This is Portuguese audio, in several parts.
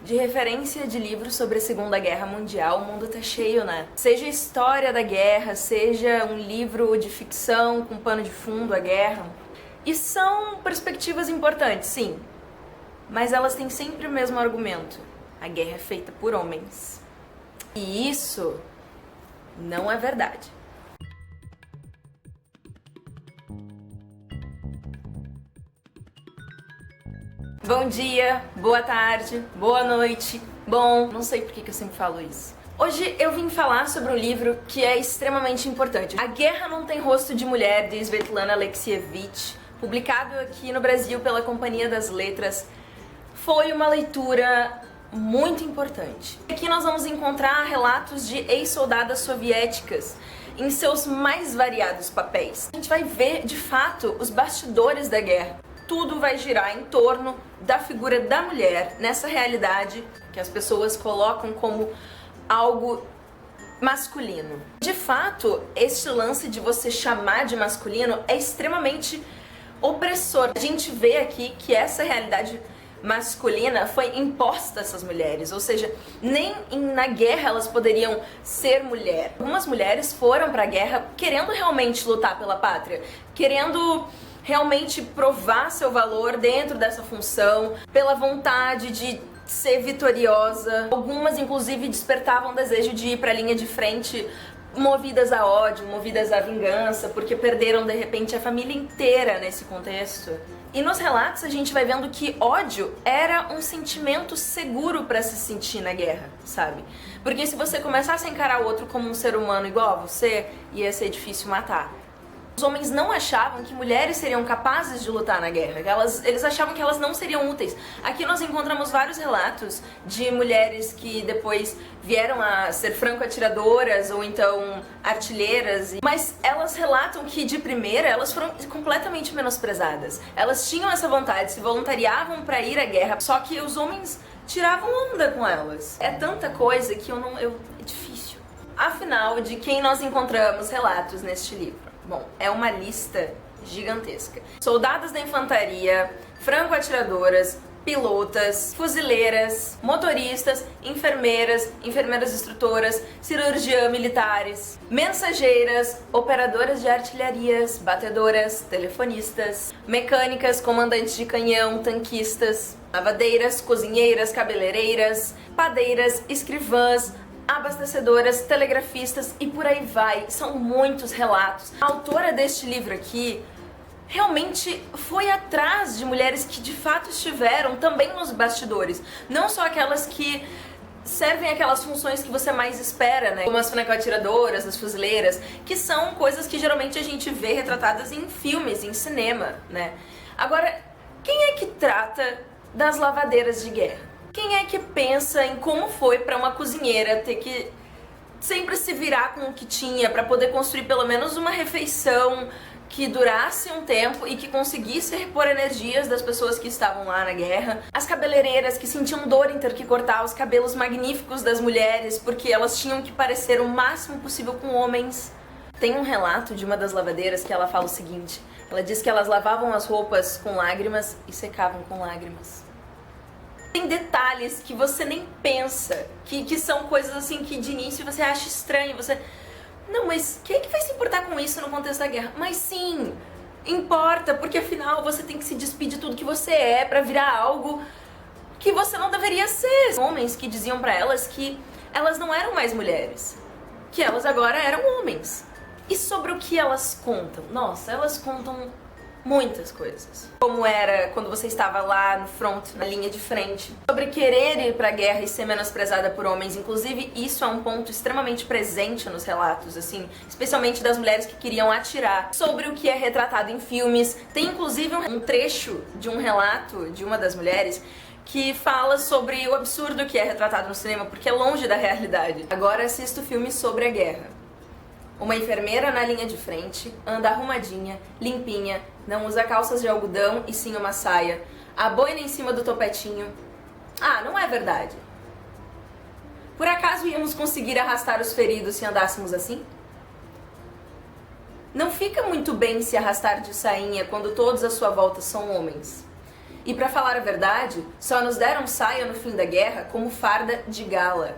De referência de livros sobre a Segunda Guerra Mundial, o mundo tá cheio, né? Seja a história da guerra, seja um livro de ficção com pano de fundo a guerra. E são perspectivas importantes, sim. Mas elas têm sempre o mesmo argumento. A guerra é feita por homens. E isso não é verdade. Bom dia, boa tarde, boa noite, bom, não sei por que eu sempre falo isso. Hoje eu vim falar sobre um livro que é extremamente importante. A Guerra Não Tem Rosto de Mulher, de Svetlana Alexievich, publicado aqui no Brasil pela Companhia das Letras, foi uma leitura muito importante. Aqui nós vamos encontrar relatos de ex-soldadas soviéticas em seus mais variados papéis. A gente vai ver, de fato, os bastidores da guerra. Tudo vai girar em torno da figura da mulher nessa realidade que as pessoas colocam como algo masculino. De fato, este lance de você chamar de masculino é extremamente opressor. A gente vê aqui que essa realidade masculina foi imposta a essas mulheres, ou seja, nem na guerra elas poderiam ser mulher. Algumas mulheres foram para a guerra querendo realmente lutar pela pátria, querendo realmente provar seu valor dentro dessa função, pela vontade de ser vitoriosa. Algumas, inclusive, despertavam o desejo de ir para a linha de frente, movidas a ódio, movidas à vingança, porque perderam, de repente, a família inteira nesse contexto. E nos relatos a gente vai vendo que ódio era um sentimento seguro para se sentir na guerra, sabe? Porque se você começasse a encarar o outro como um ser humano igual a você, ia ser difícil matar. Os homens não achavam que mulheres seriam capazes de lutar na guerra, eles achavam que elas não seriam úteis. Aqui nós encontramos vários relatos de mulheres que depois vieram a ser franco-atiradoras ou então artilheiras, mas elas relatam que de primeira elas foram completamente menosprezadas. Elas tinham essa vontade, se voluntariavam para ir à guerra, só que os homens tiravam onda com elas. É tanta coisa que é difícil. Afinal, de quem nós encontramos relatos neste livro? Bom, é uma lista gigantesca. Soldadas da infantaria, franco-atiradoras, pilotas, fuzileiras, motoristas, enfermeiras instrutoras, cirurgiãs militares, mensageiras, operadoras de artilharias, batedoras, telefonistas, mecânicas, comandantes de canhão, tanquistas, lavadeiras, cozinheiras, cabeleireiras, padeiras, escrivãs, abastecedoras, telegrafistas e por aí vai. São muitos relatos. A autora deste livro aqui realmente foi atrás de mulheres que de fato estiveram também nos bastidores. Não só aquelas que servem aquelas funções que você mais espera, né? Como as franco-atiradoras, as fuzileiras, que são coisas que geralmente a gente vê retratadas em filmes, em cinema, né? Agora, quem é que trata das lavadeiras de guerra? Quem é que pensa em como foi para uma cozinheira ter que sempre se virar com o que tinha para poder construir pelo menos uma refeição que durasse um tempo e que conseguisse repor energias das pessoas que estavam lá na guerra? As cabeleireiras que sentiam dor em ter que cortar os cabelos magníficos das mulheres porque elas tinham que parecer o máximo possível com homens. Tem um relato de uma das lavadeiras que ela fala o seguinte: ela diz que elas lavavam as roupas com lágrimas e secavam com lágrimas. Tem detalhes que você nem pensa, que são coisas assim que de início você acha estranho, você... Não, mas quem é que vai se importar com isso no contexto da guerra? Mas sim, importa, porque afinal você tem que se despedir de tudo que você é pra virar algo que você não deveria ser. Homens que diziam pra elas que elas não eram mais mulheres, que elas agora eram homens. E sobre o que elas contam? Nossa, elas contam muitas coisas. Como era quando você estava lá no front, na linha de frente. Sobre querer ir pra guerra e ser menosprezada por homens. Inclusive, isso é um ponto extremamente presente nos relatos, assim, especialmente das mulheres que queriam atirar. Sobre o que é retratado em filmes. Tem inclusive um trecho de um relato de uma das mulheres que fala sobre o absurdo que é retratado no cinema, porque é longe da realidade. Agora assisto filmes sobre a guerra. Uma enfermeira na linha de frente, anda arrumadinha, limpinha, não usa calças de algodão e sim uma saia, a boina em cima do topetinho. Ah, não é verdade. Por acaso íamos conseguir arrastar os feridos se andássemos assim? Não fica muito bem se arrastar de sainha quando todos à sua volta são homens. E pra falar a verdade, só nos deram saia no fim da guerra como farda de gala.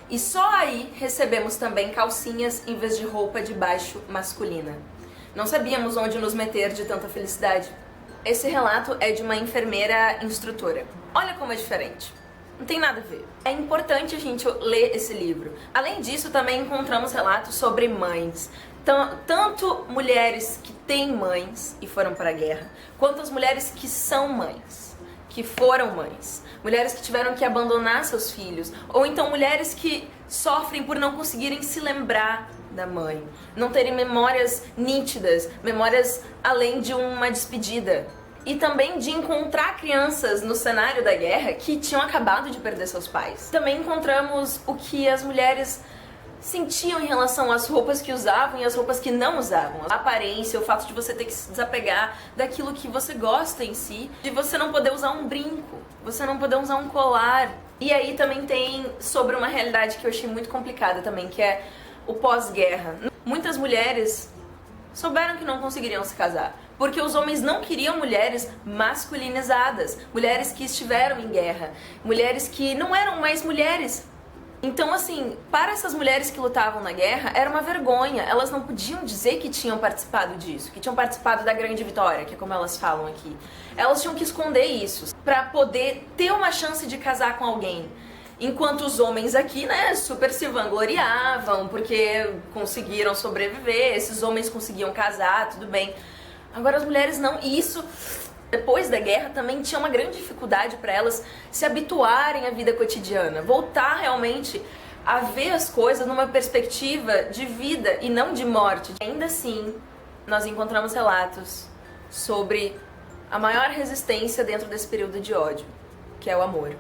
E só aí recebemos também calcinhas em vez de roupa de baixo masculina. Não sabíamos onde nos meter de tanta felicidade. Esse relato é de uma enfermeira instrutora. Olha como é diferente. Não tem nada a ver. É importante a gente ler esse livro. Além disso, também encontramos relatos sobre mães. Tanto mulheres que têm mães e foram para a guerra, quanto as mulheres que são mães, que foram mães. Mulheres que tiveram que abandonar seus filhos. Ou então mulheres que sofrem por não conseguirem se lembrar da mãe. Não terem memórias nítidas, memórias além de uma despedida. E também de encontrar crianças no cenário da guerra que tinham acabado de perder seus pais. Também encontramos o que as mulheres sentiam em relação às roupas que usavam e às roupas que não usavam. A aparência, o fato de você ter que se desapegar daquilo que você gosta em si, de você não poder usar um brinco, você não poder usar um colar. E aí também tem sobre uma realidade que eu achei muito complicada também, que é o pós-guerra. Muitas mulheres souberam que não conseguiriam se casar, porque os homens não queriam mulheres masculinizadas, mulheres que estiveram em guerra, mulheres que não eram mais mulheres. Então, assim, para essas mulheres que lutavam na guerra, era uma vergonha. Elas não podiam dizer que tinham participado disso, que tinham participado da grande vitória, que é como elas falam aqui. Elas tinham que esconder isso, para poder ter uma chance de casar com alguém. Enquanto os homens aqui, né, super se vangloriavam, porque conseguiram sobreviver, esses homens conseguiam casar, tudo bem. Agora as mulheres não, e isso, depois da guerra, também tinha uma grande dificuldade para elas se habituarem à vida cotidiana, voltar realmente a ver as coisas numa perspectiva de vida e não de morte. Ainda assim, nós encontramos relatos sobre a maior resistência dentro desse período de ódio, que é o amor.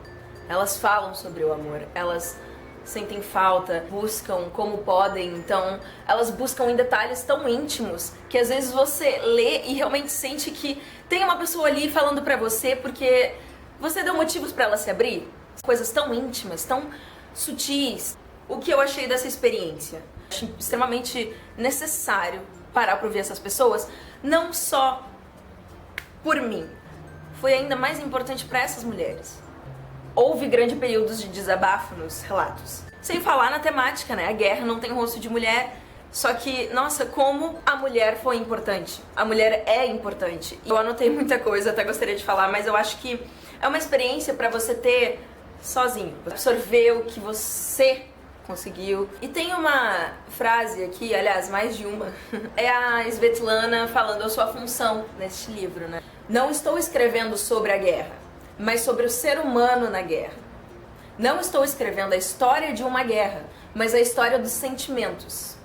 Elas falam sobre o amor, elas sentem falta, buscam como podem, então elas buscam em detalhes tão íntimos que às vezes você lê e realmente sente que tem uma pessoa ali falando pra você porque você deu motivos pra ela se abrir. Coisas tão íntimas, tão sutis. O que eu achei dessa experiência? Acho extremamente necessário parar pra ouvir essas pessoas, não só por mim. Foi ainda mais importante pra essas mulheres. Houve grandes períodos de desabafo nos relatos. Sem falar na temática, né? A guerra não tem rosto de mulher, só que, nossa, como a mulher foi importante. A mulher é importante. Eu anotei muita coisa, até gostaria de falar, mas eu acho que é uma experiência pra você ter sozinho. Absorver o que você conseguiu. E tem uma frase aqui, aliás, mais de uma, é a Svetlana falando a sua função neste livro, né? Não estou escrevendo sobre a guerra, mas sobre o ser humano na guerra. Não estou escrevendo a história de uma guerra, mas a história dos sentimentos.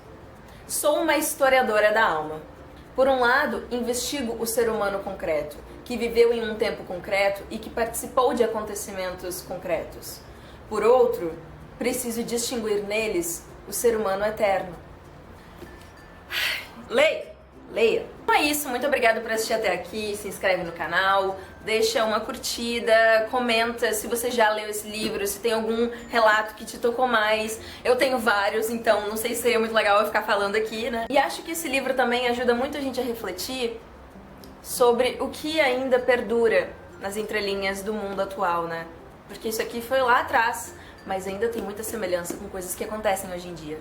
Sou uma historiadora da alma. Por um lado, investigo o ser humano concreto, que viveu em um tempo concreto e que participou de acontecimentos concretos. Por outro, preciso distinguir neles o ser humano eterno. Leia! Leia! Então é isso, muito obrigada por assistir até aqui, se inscreve no canal, deixa uma curtida, comenta se você já leu esse livro, se tem algum relato que te tocou mais. Eu tenho vários, então não sei se seria muito legal eu ficar falando aqui, né? E acho que esse livro também ajuda muito a gente a refletir sobre o que ainda perdura nas entrelinhas do mundo atual, né? Porque isso aqui foi lá atrás, mas ainda tem muita semelhança com coisas que acontecem hoje em dia.